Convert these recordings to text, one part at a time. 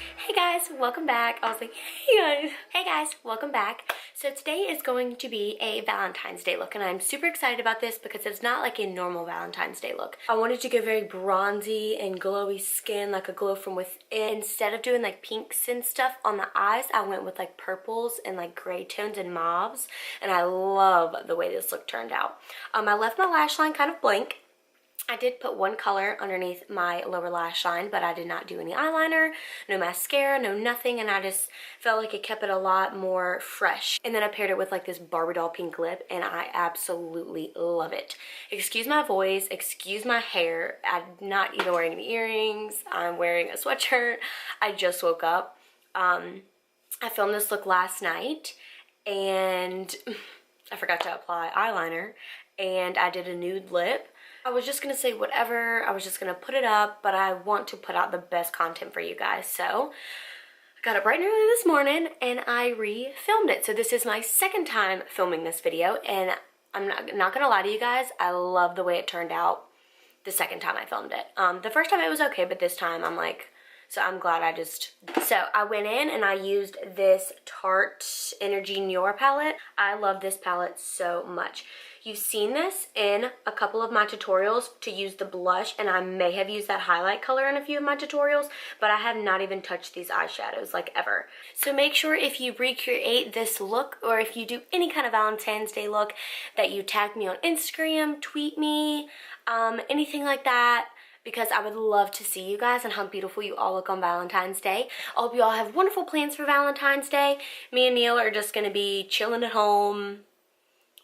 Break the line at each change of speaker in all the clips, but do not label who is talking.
Hey guys, welcome back. I was like, hey guys. Hey guys, welcome back. So today is going to be a Valentine's Day look, and I'm super excited about this because it's not like a normal Valentine's Day look. I wanted to go very bronzy and glowy skin, like a glow from within. Instead of doing like pinks and stuff on the eyes, I went with like purples and like gray tones and mauves, and I love the way this look turned out. I left my lash line kind of blank. I did put one color underneath my lower lash line, but I did not do any eyeliner, no mascara, no nothing, and I just felt like it kept it a lot more fresh. And then I paired it with like this Barbie doll pink lip, and I absolutely love it. Excuse my voice, excuse my hair. I'm not even wearing any earrings. I'm wearing a sweatshirt. I just woke up. I filmed this look last night, and I forgot to apply eyeliner, and I did a nude lip. I was just gonna say whatever, I was just gonna put it up, but I want to put out the best content for you guys. So I got up bright and early this morning and I re-filmed it. So this is my second time filming this video, and I'm not gonna lie to you guys, I love the way it turned out the second time I filmed it. The first time it was okay, but this time I'm like, so I'm glad so I went in and I used this Tarte Energy Noir palette. I love this palette so much. You've seen this in a couple of my tutorials to use the blush, and I may have used that highlight color in a few of my tutorials, but I have not even touched these eyeshadows like ever. So make sure if you recreate this look, or if you do any kind of Valentine's Day look, that you tag me on Instagram, tweet me, anything like that, because I would love to see you guys and how beautiful you all look on Valentine's Day. I hope you all have wonderful plans for Valentine's Day. Me and Neil are just gonna be chilling at home.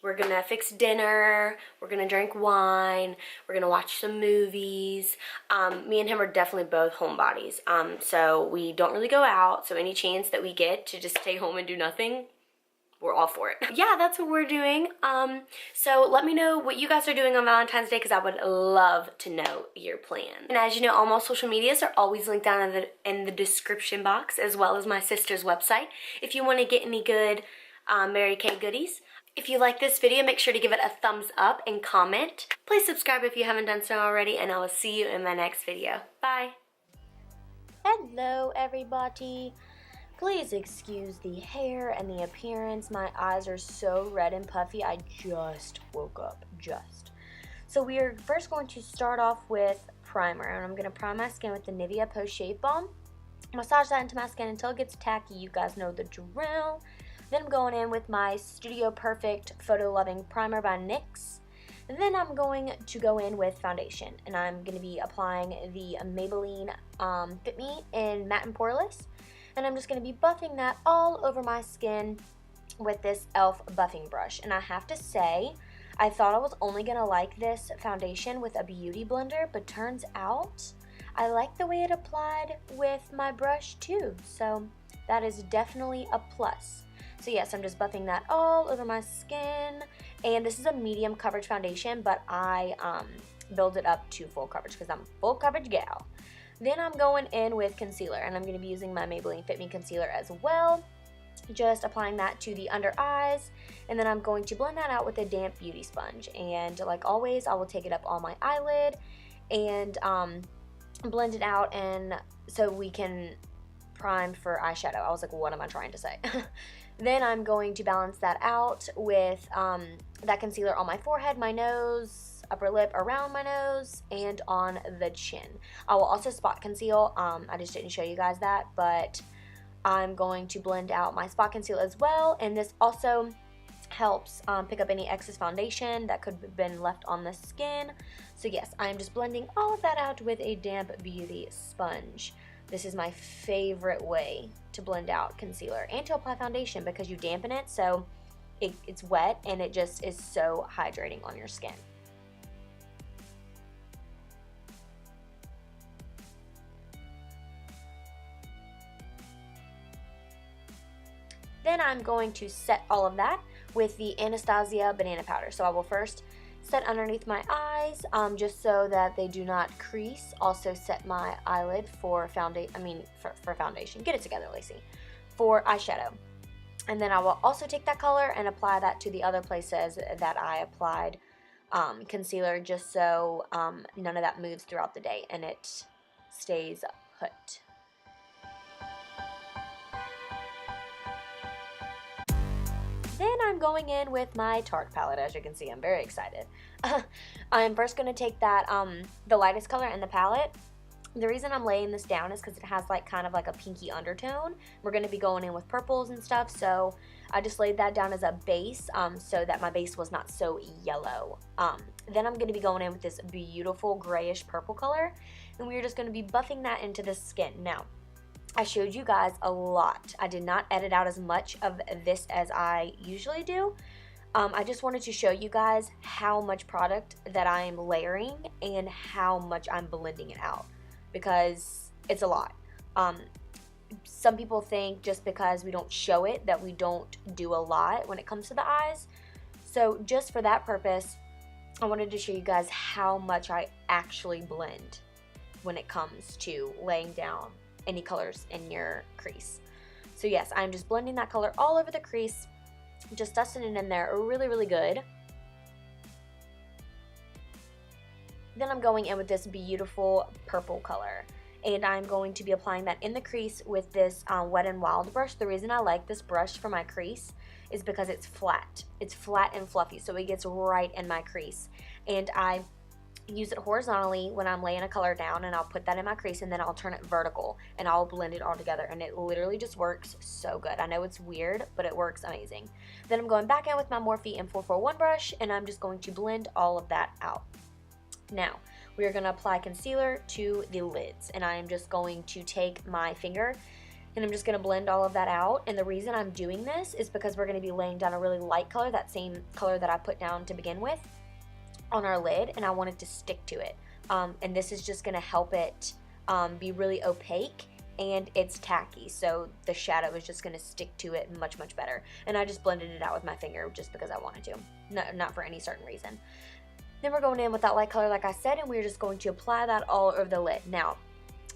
We're gonna fix dinner, we're gonna drink wine, we're gonna watch some movies. Me and him are definitely both homebodies, so we don't really go out, so any chance that we get to just stay home and do nothing, we're all for it. Yeah, that's what we're doing. So let me know what you guys are doing on Valentine's Day, because I would love to know your plan. And as you know, all my social medias are always linked down in the description box, as well as my sister's website, if you want to get any good Mary Kay goodies. If you like this video, make sure to give it a thumbs up and comment. Please subscribe if you haven't done so already, and I will see you in my next video. Bye. Hello, everybody. Please excuse the hair and the appearance. My eyes are so red and puffy. I just woke up, So we are first going to start off with primer, and I'm going to prime my skin with the Nivea Post Shave Balm. Massage that into my skin until it gets tacky. You guys know the drill. Then I'm going in with my Studio Perfect Photo Loving Primer by NYX. And then I'm going to go in with foundation, and I'm going to be applying the Maybelline Fit Me in Matte and Poreless. And I'm just going to be buffing that all over my skin with this e.l.f. buffing brush. And I have to say, I thought I was only going to like this foundation with a beauty blender, but turns out I like the way it applied with my brush too. So that is definitely a plus. So yes, I'm just buffing that all over my skin, and this is a medium coverage foundation, but I build it up to full coverage because I'm a full coverage gal. Then I'm going in with concealer, and I'm going to be using my Maybelline Fit Me concealer as well, just applying that to the under eyes, and then I'm going to blend that out with a damp beauty sponge. And like always, I will take it up on my eyelid and blend it out, and so we can prime for eyeshadow. I was like, what am I trying to say? Then I'm going to balance that out with that concealer on my forehead, my nose, upper lip, around my nose, and on the chin. I will also spot conceal. I just didn't show you guys that, but I'm going to blend out my spot conceal as well, and this also helps pick up any excess foundation that could have been left on the skin. So yes, I'm just blending all of that out with a damp beauty sponge. This is my favorite way to blend out concealer and to apply foundation, because you dampen it so it's wet and it just is so hydrating on your skin. Then I'm going to set all of that with the Anastasia banana powder. So I will first set underneath my eyes, just so that they do not crease. Also set my eyelid for foundation. Get it together, Lacie. For eyeshadow. And then I will also take that color and apply that to the other places that I applied concealer, just so none of that moves throughout the day and it stays put. Then I'm going in with my Tarte palette. As you can see, I'm very excited. I'm first going to take that, the lightest color in the palette. The reason I'm laying this down is because it has like kind of like a pinky undertone. We're going to be going in with purples and stuff, so I just laid that down as a base so that my base was not so yellow. Then I'm going to be going in with this beautiful grayish purple color, and we're just going to be buffing that into the skin. Now, I showed you guys a lot. I did not edit out as much of this as I usually do. I just wanted to show you guys how much product that I'm layering and how much I'm blending it out, because it's a lot. Some people think just because we don't show it that we don't do a lot when it comes to the eyes. So just for that purpose, I wanted to show you guys how much I actually blend when it comes to laying down any colors in your crease. So yes, I'm just blending that color all over the crease, just dusting it in there really, really good. Then I'm going in with this beautiful purple color, and I'm going to be applying that in the crease with this Wet n Wild brush. The reason I like this brush for my crease is because it's flat. It's flat and fluffy, so it gets right in my crease. And I use it horizontally when I'm laying a color down, and I'll put that in my crease, and then I'll turn it vertical and I'll blend it all together, and it literally just works so good. I know it's weird, but it works amazing. Then I'm going back in with my Morphe M441 brush, and I'm just going to blend all of that out. Now, we are going to apply concealer to the lids, and I am just going to take my finger and I'm just going to blend all of that out. And the reason I'm doing this is because we're going to be laying down a really light color, that same color that I put down to begin with, on our lid, and I want it to stick to it. And this is just going to help it be really opaque, and it's tacky, so the shadow is just going to stick to it much, much better. And I just blended it out with my finger just because I wanted to, not for any certain reason. Then we're going in with that light color like I said, and we're just going to apply that all over the lid. Now,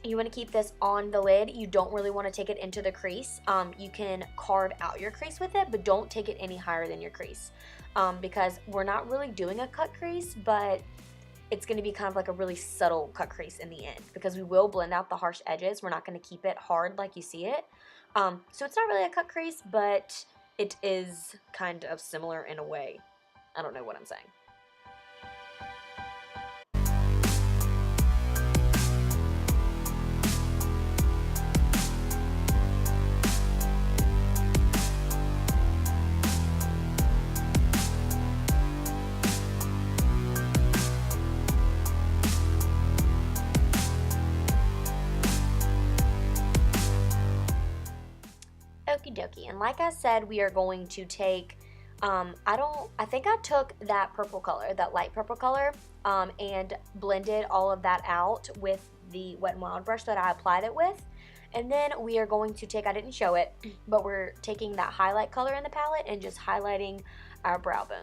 you want to keep this on the lid. You don't really want to take it into the crease. You can carve out your crease with it, but don't take it any higher than your crease. Because we're not really doing a cut crease, but it's going to be kind of like a really subtle cut crease in the end, because we will blend out the harsh edges. We're not going to keep it hard like you see it. So it's not really a cut crease, but it is kind of similar in a way. I don't know what I'm saying. Okie dokie, and like I said, we are going to take, I think I took that purple color, that light purple color, and blended all of that out with the Wet n Wild brush that I applied it with. And then we are going to take, I didn't show it, but we're taking that highlight color in the palette and just highlighting our brow bone.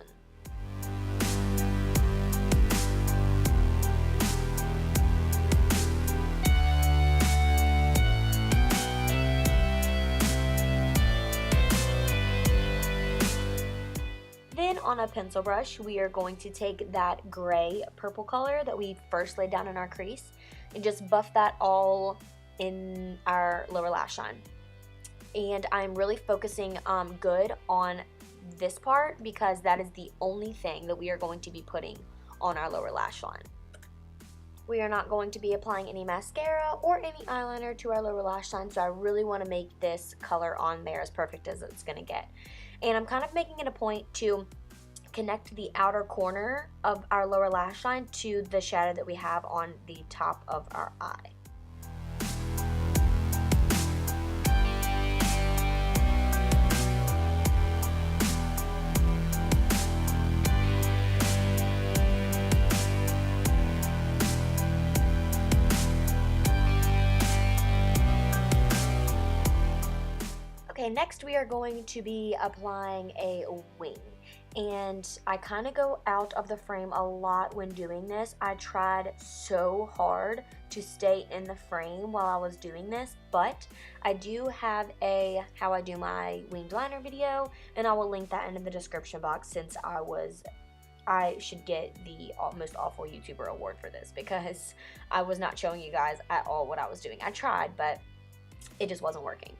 Then on a pencil brush, we are going to take that gray purple color that we first laid down in our crease and just buff that all in our lower lash line. And I'm really focusing good on this part because that is the only thing that we are going to be putting on our lower lash line. We are not going to be applying any mascara or any eyeliner to our lower lash line, so I really want to make this color on there as perfect as it's going to get. And I'm kind of making it a point to connect the outer corner of our lower lash line to the shadow that we have on the top of our eye. Okay, next we are going to be applying a wing, and I kind of go out of the frame a lot when doing this. I tried so hard to stay in the frame while I was doing this, but I do have a how I do my winged liner video, and I will link that in the description box, since I should get the most awful YouTuber award for this because I was not showing you guys at all what I was doing. I tried, but it just wasn't working.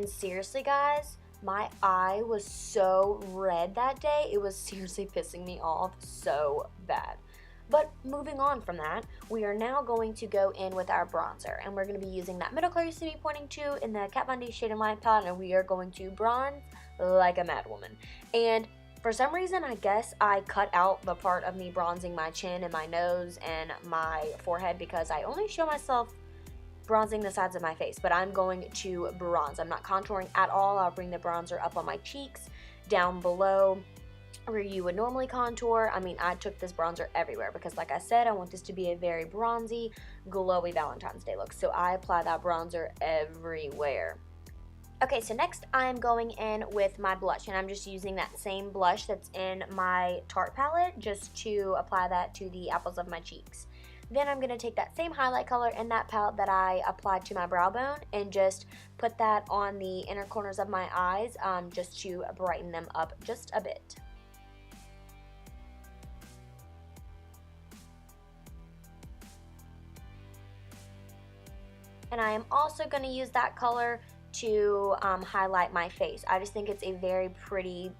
And seriously, guys, my eye was so red that day. It was seriously pissing me off so bad. But moving on from that, we are now going to go in with our bronzer. And we're going to be using that middle color you see me pointing to in the Kat Von D Shade and Light palette. And we are going to bronze like a mad woman. And for some reason, I guess I cut out the part of me bronzing my chin and my nose and my forehead because I only show myself bronzing the sides of my face. But I'm going to bronze. I'm not contouring at all. I'll bring the bronzer up on my cheeks, down below where you would normally contour. I mean, I took this bronzer everywhere because, like I said, I want this to be a very bronzy, glowy Valentine's Day look. So I apply that bronzer everywhere. Okay, so next I'm going in with my blush, and I'm just using that same blush that's in my Tarte palette just to apply that to the apples of my cheeks. Then I'm going to take that same highlight color in that palette that I applied to my brow bone and just put that on the inner corners of my eyes just to brighten them up just a bit. And I am also going to use that color to highlight my face. I just think it's a very pretty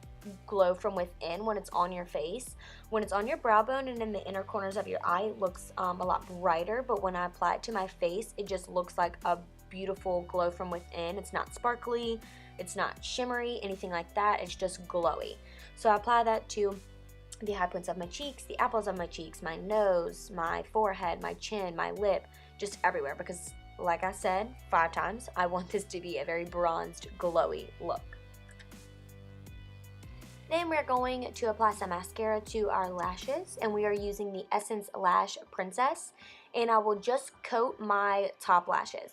glow from within when it's on your face. When it's on your brow bone and in the inner corners of your eye, it looks a lot brighter, but when I apply it to my face, it just looks like a beautiful glow from within. It's not sparkly, it's not shimmery, anything like that. It's just glowy. So I apply that to the high points of my cheeks, the apples of my cheeks, my nose, my forehead, my chin, my lip, just everywhere because, like I said 5 times, I want this to be a very bronzed, glowy look. Then we're going to apply some mascara to our lashes, and we are using the Essence Lash Princess, and I will just coat my top lashes.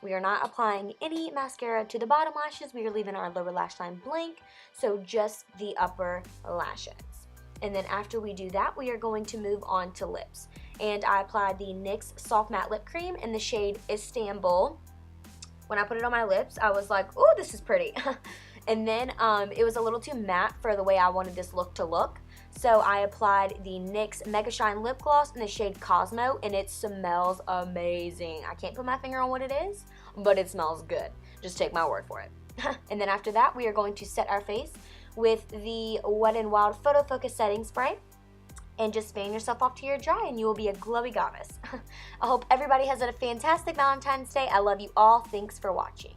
We are not applying any mascara to the bottom lashes. We are leaving our lower lash line blank, so just the upper lashes. And then after we do that, we are going to move on to lips. And I applied the NYX Soft Matte Lip Cream in the shade Istanbul. When I put it on my lips, I was like, ooh, this is pretty. And then it was a little too matte for the way I wanted this look to look. So I applied the NYX Mega Shine Lip Gloss in the shade Cosmo, and it smells amazing. I can't put my finger on what it is, but it smells good. Just take my word for it. And then after that, we are going to set our face with the Wet n Wild Photo Focus Setting Spray. And just fan yourself off till you're dry, and you will be a glowy goddess. I hope everybody has a fantastic Valentine's Day. I love you all. Thanks for watching.